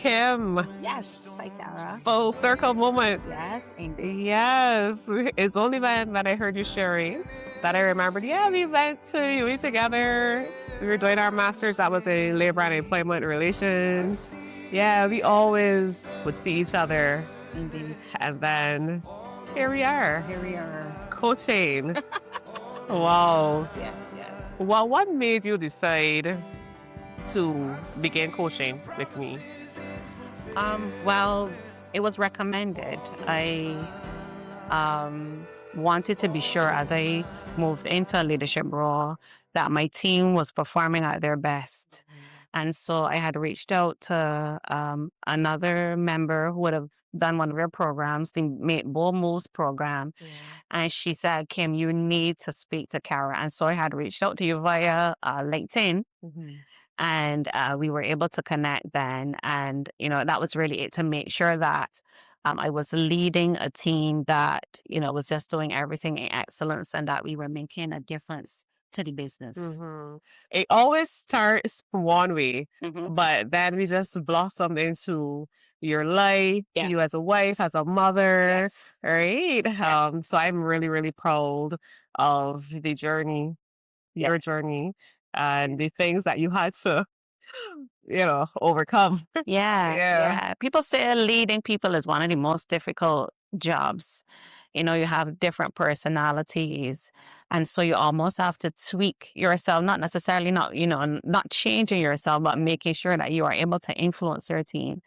Kim. Yes. Hi, Kara. Full circle moment. Yes, indeed. Yes. It's only then that I heard you sharing that I remembered, yeah, we went to UWI together. We were doing our master's. That was in labor and employment relations. Yeah, we always would see each other. Indeed. And then here we are, Here we are. coaching. Wow. Yeah, yeah. Well, what made you decide to begin coaching with me? Well, it was recommended. I wanted to be sure as I moved into a leadership role that my team was performing at their best. And so I had reached out to another member who would have done one of your programs, the Make Bold Moves program. Yeah. And she said, Kim, you need to speak to Kara. And so I had reached out to you via LinkedIn. And we were able to connect then. And, that was really it, to make sure that I was leading a team that, was just doing everything in excellence and that we were making a difference to the business. It always starts one way, Mhm. but then we just blossom into your life, Yeah. you as a wife, as a mother, Yes. right? Yeah. So I'm really, really proud of the journey, Yeah. your journey, and the things that you had to, overcome. Yeah, Yeah. yeah. People say leading people is one of the most difficult jobs. You have different personalities. And so you almost have to tweak yourself, not necessarily not changing yourself, but making sure that you are able to influence your team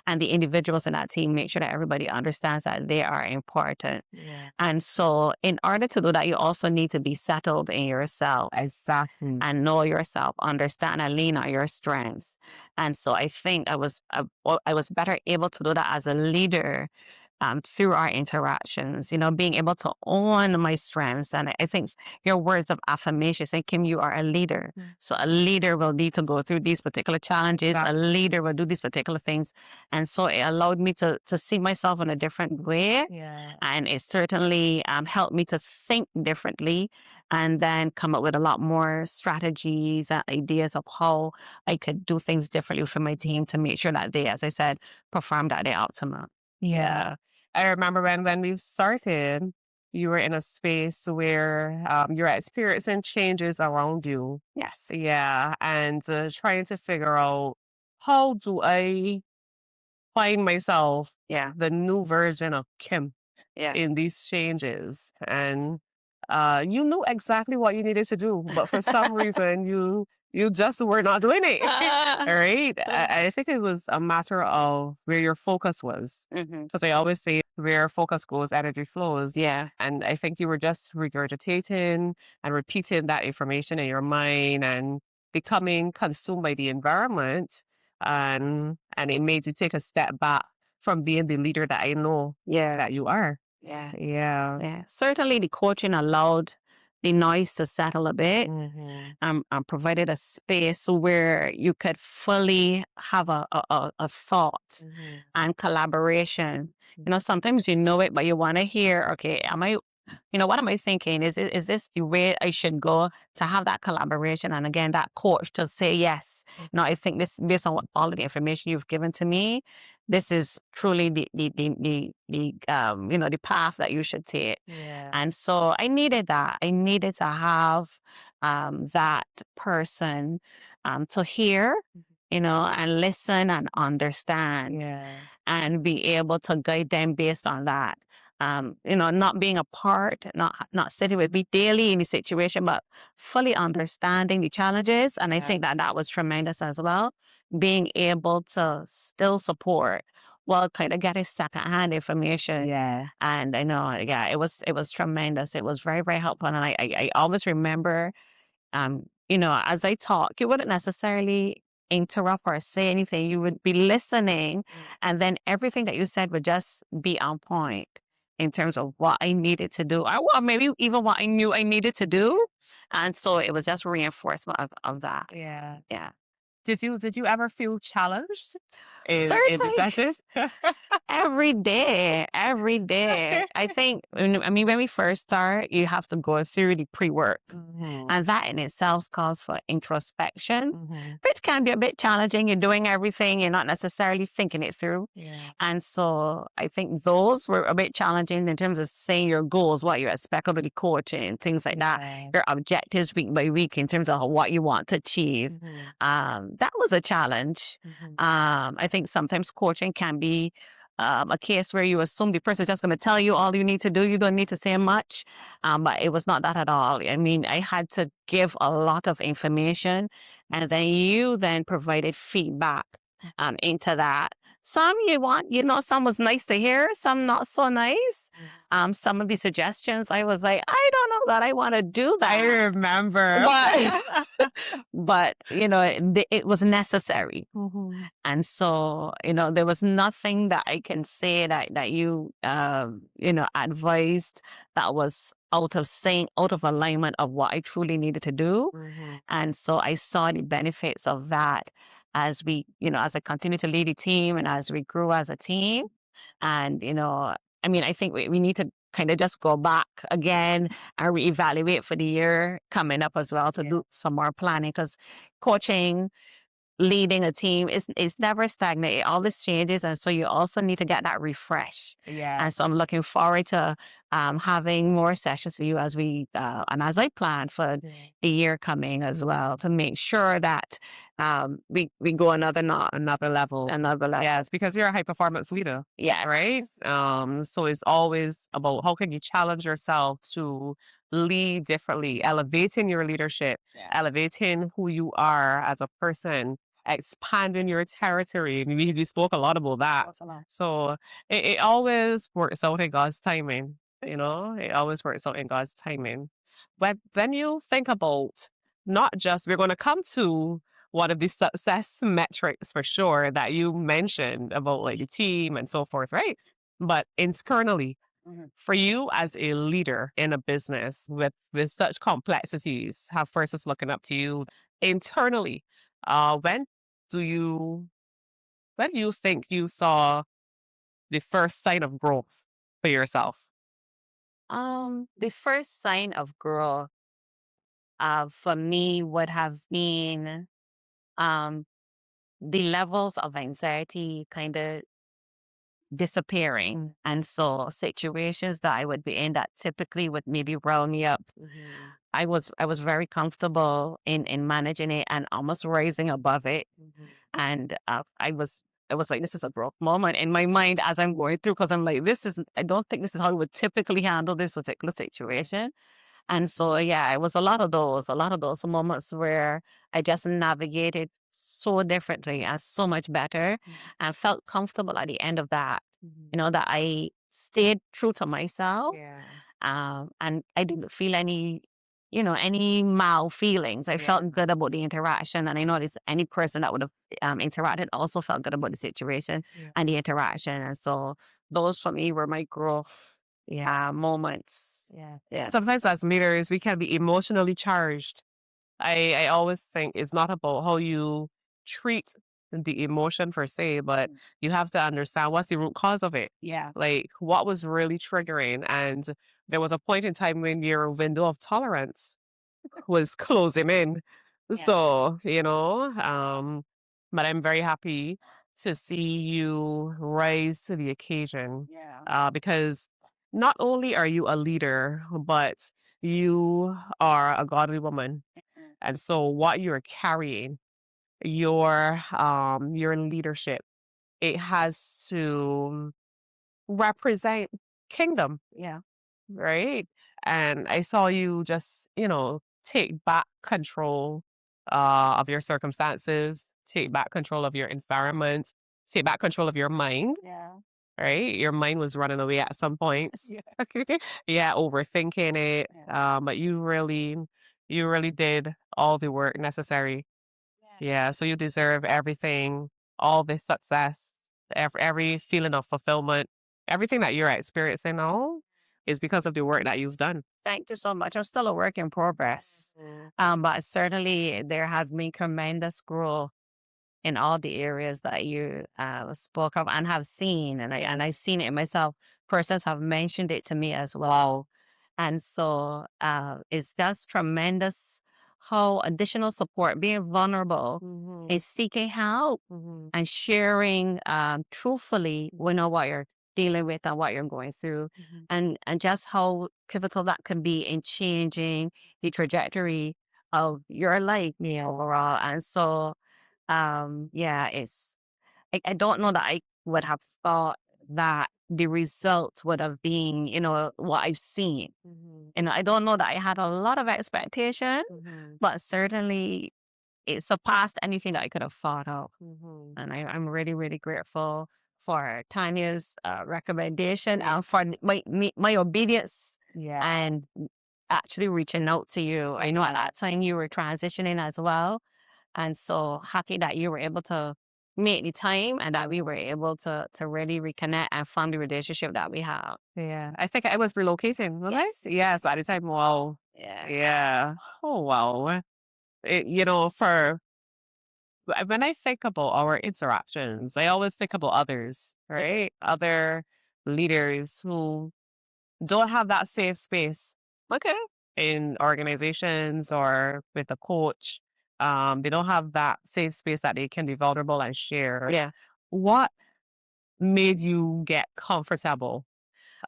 and the individuals in that team, make sure that everybody understands that they are important. Yeah. And so in order to do that, you also need to be settled in yourself Exactly. and know yourself, understand and lean on your strengths. And so I think I was better able to do that as a leader through our interactions, being able to own my strengths. And I think your words of affirmation say, Kim, you are a leader. So a leader will need to go through these particular challenges. A leader will do these particular things. And so it allowed me to see myself in a different way. Yeah. And it certainly helped me to think differently and then come up with a lot more strategies and ideas of how I could do things differently for my team to make sure that they, as I said, performed at their optimum. Yeah. I remember when we started, you were in a space where you're experiencing changes around you. Yes. Yeah. And trying to figure out, how do I find myself, Yeah. the new version of Kim, Yeah. in these changes? And you knew exactly what you needed to do, but for some reason you just were not doing it. Right? I think it was a matter of where your focus was. Mhm. Because I always say, where focus goes, energy flows. Yeah. And I think you were just regurgitating and repeating that information in your mind and becoming consumed by the environment. And it made you take a step back from being the leader that I know Yeah. that you are. Yeah. Yeah. Yeah. Certainly the coaching allowed the noise to settle a bit. Provided a space where you could fully have a thought and collaboration. Sometimes you know it, but you want to hear, okay, what am I thinking? Is this the way I should go to have that collaboration? And again, that coach to say, yes, I think this, based on all of the information you've given to me, this is truly the path that you should take. Yeah. And so I needed that. I needed to have that person to hear, and listen and understand Yeah. and be able to guide them based on that. Not being a part, not sitting with me daily in the situation, but fully understanding the challenges. And I Yeah. think that was tremendous as well. Being able to still support, well, kind of getting secondhand information. Yeah. And I know, yeah, it was tremendous. It was very, very helpful. And I always remember, as I talk, you wouldn't necessarily interrupt or say anything. You would be listening, and then everything that you said would just be on point in terms of what I needed to do, or maybe even what I knew I needed to do. And so it was just reinforcement of that. Yeah. Yeah. Did you ever feel challenged? in the Certainly. sessions? Every day, every day. I think, I mean, when we first start, you have to go through the pre-work. And that in itself calls for introspection, which can be a bit challenging. You're doing everything, you're not necessarily thinking it through. Yeah. And so I think those were a bit challenging in terms of saying your goals, what you expect of the coaching, things like that, your objectives week by week in terms of what you want to achieve. That was a challenge. I think sometimes coaching can be a case where you assume the person is just going to tell you all you need to do. You don't need to say much. But it was not that at all. I mean, I had to give a lot of information, and then you then provided feedback into that. Some you want, some was nice to hear, some not so nice. Some of the suggestions, I was like, I don't know that I want to do I that. remember. But it was necessary. And so, there was nothing that I can say that you, advised that was out of alignment of what I truly needed to do. And so I saw the benefits of that as as I continue to lead the team and as we grew as a team. And, I mean, I think we need to kind of just go back again and reevaluate for the year coming up as well to do some more planning, because coaching, leading a team is never stagnant. It always changes. And so you also need to get that refresh. Yeah. And so I'm looking forward to having more sessions for you as and as I plan for the year coming as well, to make sure that we go another level. Yes, because you're a high performance leader. Yeah. Right? So it's always about how can you challenge yourself to lead differently, elevating your leadership, elevating who you are as a person, expanding your territory. We spoke a lot about that. So it always works out in God's timing. It always works out in God's timing. But then you think about not just, we're going to come to one of the success metrics for sure that you mentioned about like your team and so forth, right? But internally, for you as a leader in a business with such complexities, how first is looking up to you internally, when do you when do you think you saw the first sign of growth for yourself? The first sign of growth for me would have been um, the levels of anxiety kind of disappearing. And so situations that I would be in that typically would maybe round me up, I was very comfortable in managing it and almost rising above it. And I was like, this is a growth moment in my mind as I'm going through, because I'm like, I don't think this is how I would typically handle this particular situation. And so, yeah, it was a lot of those moments where I just navigated so differently and so much better, and felt comfortable at the end of that, that I stayed true to myself. Yeah. And I didn't feel any mal feelings. I felt good about the interaction. And I noticed any person that would have interacted also felt good about the situation and the interaction. And so those for me were my growth moments. Yeah. Sometimes as leaders, we can be emotionally charged. I always think it's not about how you treat the emotion per se, but you have to understand what's the root cause of it. Yeah. Like what was really triggering. And there was a point in time when your window of tolerance was closing in. Yeah. So, but I'm very happy to see you rise to the occasion, because not only are you a leader, but you are a godly woman. And so what you're carrying, your leadership, it has to represent kingdom, Yeah. right? And I saw you just, take back control of your circumstances, take back control of your environment, take back control of your mind, Yeah. right? Your mind was running away at some points. Yeah, overthinking it. But you really did all the work necessary. Yeah, so you deserve everything, all this success, every feeling of fulfillment, everything that you're experiencing now is because of the work that you've done. Thank you so much. I'm still a work in progress. But certainly there has been tremendous growth in all the areas that you spoke of and have seen, and I seen it myself. Persons have mentioned it to me as well, and so it's just tremendous how additional support, being vulnerable, is seeking help and sharing truthfully, what you're dealing with and what you're going through, and just how pivotal that can be in changing the trajectory of your life, overall. And so, yeah, I don't know that I would have thought that the results would have been, what I've seen. And I don't know that I had a lot of expectation, but certainly it surpassed anything that I could have thought of. And I'm really, really grateful for Tanya's recommendation and for my obedience and actually reaching out to you. I know at that time you were transitioning as well. And so happy that you were able to make the time and that we were able to really reconnect and form the relationship that we have. Yeah. I think I was relocating, was I? Yes. Yes, at the time. Wow. Yeah. Yeah. Oh, wow. For when I think about our interactions, I always think about others, right? Other leaders who don't have that safe space. Okay. In organizations or with a coach. They don't have that safe space that they can be vulnerable and share. Yeah. What made you get comfortable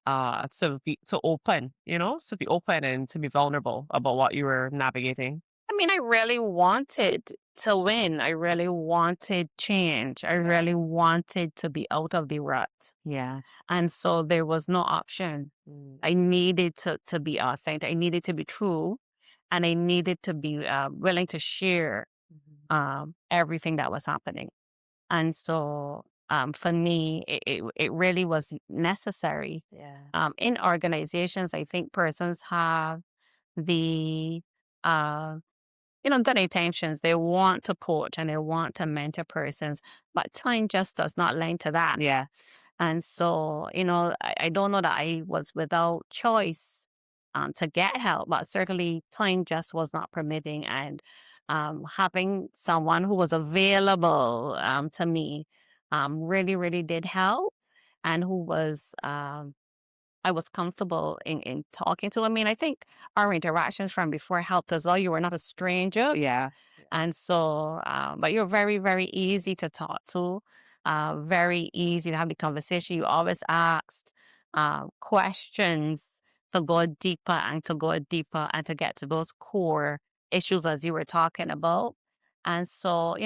to open, to be open and to be vulnerable about what you were navigating? I mean, I really wanted to win. I really wanted change. I really wanted to be out of the rut. Yeah. And so there was no option. I needed to be authentic. I needed to be true. And I needed to be willing to share everything that was happening. And so for me, it really was necessary. Yeah. In organizations, I think persons have the uh, good intentions. They want to coach and they want to mentor persons, but time just does not lend to that. Yeah. And so, I don't know that I was without choice to get help, but certainly time just was not permitting. And having someone who was available to me really, really did help, and who was I was comfortable in talking to. I mean, I think our interactions from before helped as well. You were not a stranger. Yeah. And so, but you're very, very easy to talk to, very easy to have the conversation. You always asked questions to go deeper and to go deeper and to get to those core issues as you were talking about. And so,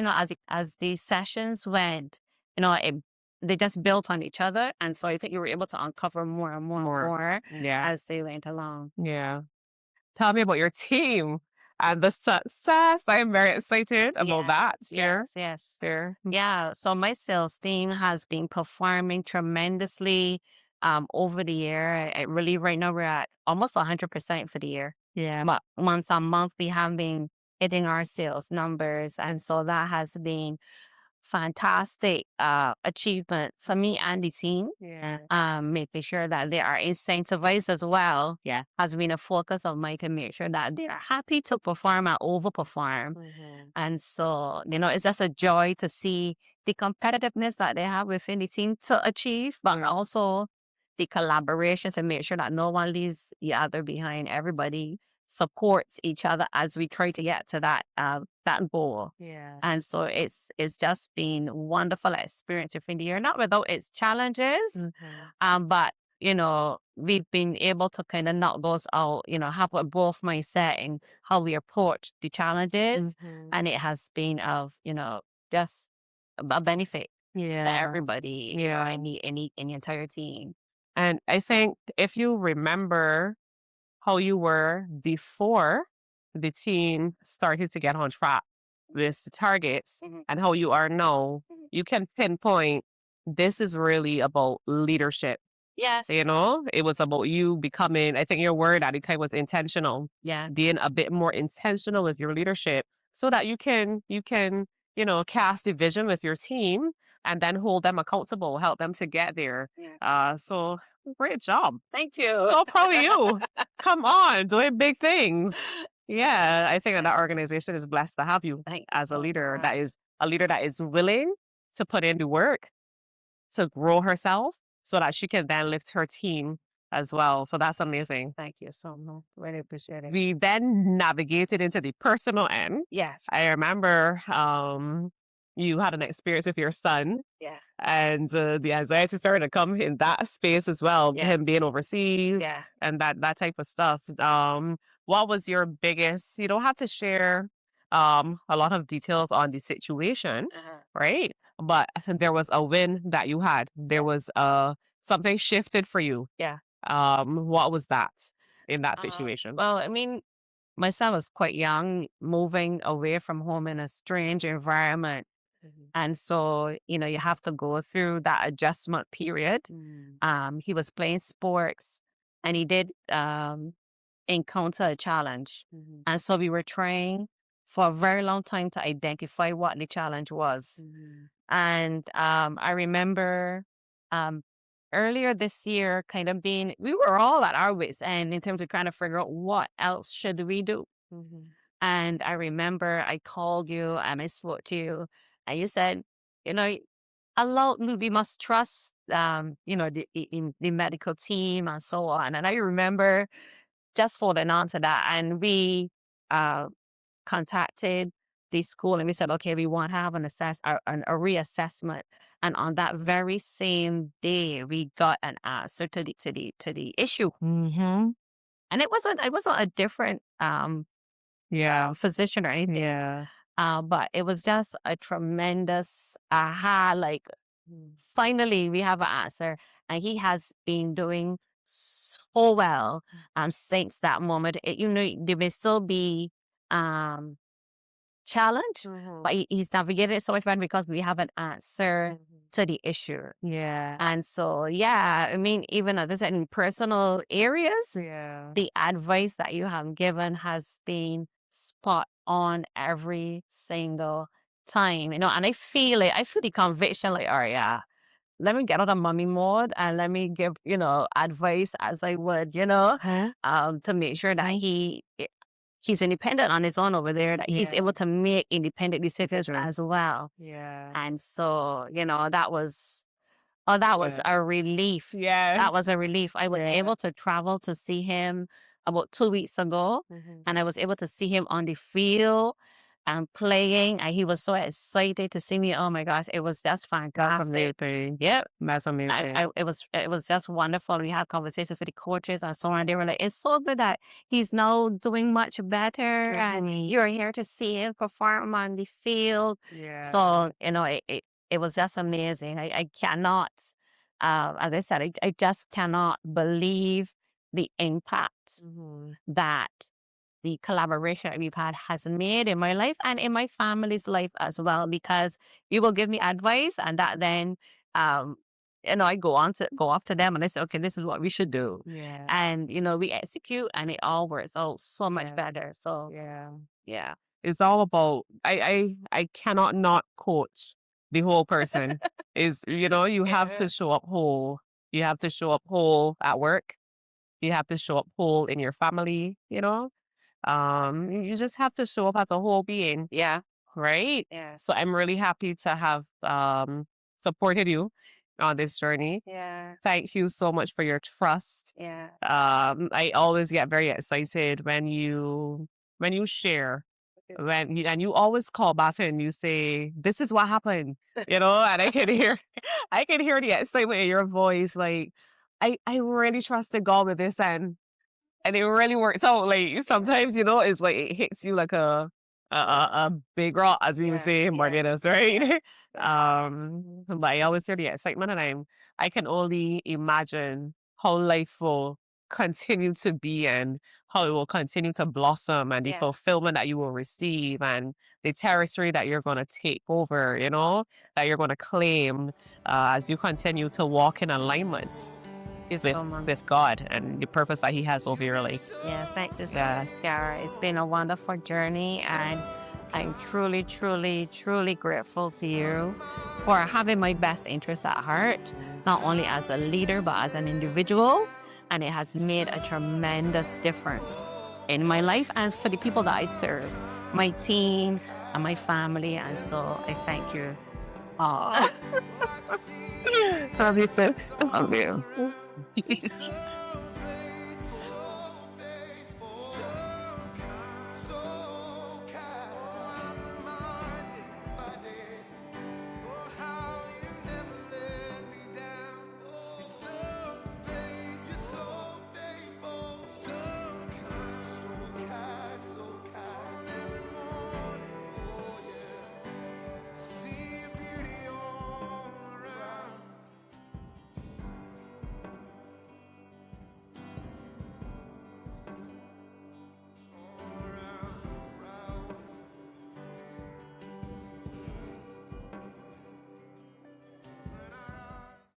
as these sessions went, they just built on each other. And so I think you were able to uncover more and more and more Yeah. as they went along. Yeah. Tell me about your team and the success. I am very excited about that. Share. Yes. Share. Yeah. So my sales team has been performing tremendously over the year. Really, right now we're at almost 100% for the year. Yeah. But month on month, we have been hitting our sales numbers. And so that has been fantastic achievement for me and the team. Yeah. Making sure that they are incentivized as well. Yeah. Has been a focus of mine to make sure that they are happy to perform and overperform. And so, it's just a joy to see the competitiveness that they have within the team to achieve, but also the collaboration to make sure that no one leaves the other behind. Everybody supports each other as we try to get to that goal. Yeah. And so it's just been wonderful experience within the year, not without its challenges, but we've been able to kind of knock those out, have a growth mindset in how we approach the challenges, and it has been of just a benefit to everybody, in the entire team. And I think if you remember how you were before the team started to get on track with the targets and how you are now, you can pinpoint this is really about leadership. Yes. It was about you becoming, I think your word at the time was intentional. Yeah. Being a bit more intentional with your leadership so that you can, cast the vision with your team and then hold them accountable, help them to get there. So great job. Thank you. So proud of you. Come on, doing big things. Yeah, I think that organization is blessed to have you Thank you as a so leader much. that is a leader that is willing to put in the work to grow herself so that she can then lift her team as well. So that's amazing. Thank you so much. Really appreciate it. We then navigated into the personal end. Yes. I remember you had an experience with your son, Yeah. and the anxiety started to come in that space as well, Yeah. him being overseas Yeah. and that type of stuff. What was your biggest, you don't have to share a lot of details on the situation, right? But there was a win that you had. There was something shifted for you. Yeah. What was that in that situation? Well, I mean, my son was quite young, moving away from home in a strange environment. And so, you have to go through that adjustment period. He was playing sports and he did encounter a challenge. And so we were trying for a very long time to identify what the challenge was. And I remember earlier this year kind of we were all at our wits end in terms of trying to figure out what else should we do. And I remember I called you and I spoke to you and you said, you know, we must trust, the medical team and so on. And I remember just holding on to that. And we contacted the school and we said, okay, we want to have a reassessment. And on that very same day, we got an answer to the issue. And it wasn't a different physician or anything. Yeah. But it was just a tremendous aha, like finally we have an answer. And he has been doing so well since that moment. There may still be challenge, but he's navigated it so much better because we have an answer to the issue. Yeah. And so, yeah, I mean, even as I said, in personal areas, Yeah. the advice that you have given has been spot on every single time, and I feel it. I feel the conviction, like, all right, yeah, let me get out of mommy mode and let me give, advice as I would, to make sure that he's independent on his own over there, that he's able to make independent decisions as well. Yeah. And so, that was a relief. Yeah. That was a relief. I was able to travel to see him about 2 weeks ago, and I was able to see him on the field and playing, and he was so excited to see me. Oh my gosh, it was just That's fantastic. amazing. Yep. That's amazing. It was just wonderful. We had conversations with the coaches and so on. They were like, "It's so good that he's now doing much better, and you're here to see him perform on the field." Yeah. So it was just amazing. I cannot, as I said, I just cannot believe the impact that the collaboration that we've had has made in my life and in my family's life as well, because you will give me advice and that then, I go off to them and I say, okay, this is what we should do. Yeah. And, we execute and it all works out so much better. So, yeah. It's all about I cannot not coach the whole person. You have to show up whole. You have to show up whole at work. You have to show up whole in your family. You just have to show up as a whole being, Yeah. right? Yeah. So I'm really happy to have supported you on this journey. Yeah. Thank you so much for your trust. Yeah. I always get very excited when you share, and you always call back and you say, "This is what happened," and I can hear, I can hear the excitement in your voice. Like, I really trusted God with this, and it really works out. Like sometimes, it's like it hits you like a big rock, as we would say in Barbados, right? But I always hear the excitement, and I can only imagine how life will continue to be and how it will continue to blossom and the fulfillment that you will receive and the territory that you're going to take over, that you're going to claim as you continue to walk in alignment with God and the purpose that He has over your life. Yes, thank you so much, Kara. It's been a wonderful journey, and I'm truly, truly, truly grateful to you for having my best interests at heart, not only as a leader, but as an individual. And it has made a tremendous difference in my life and for the people that I serve. my team and my family. And so I thank you all. Love you, sis. Love you.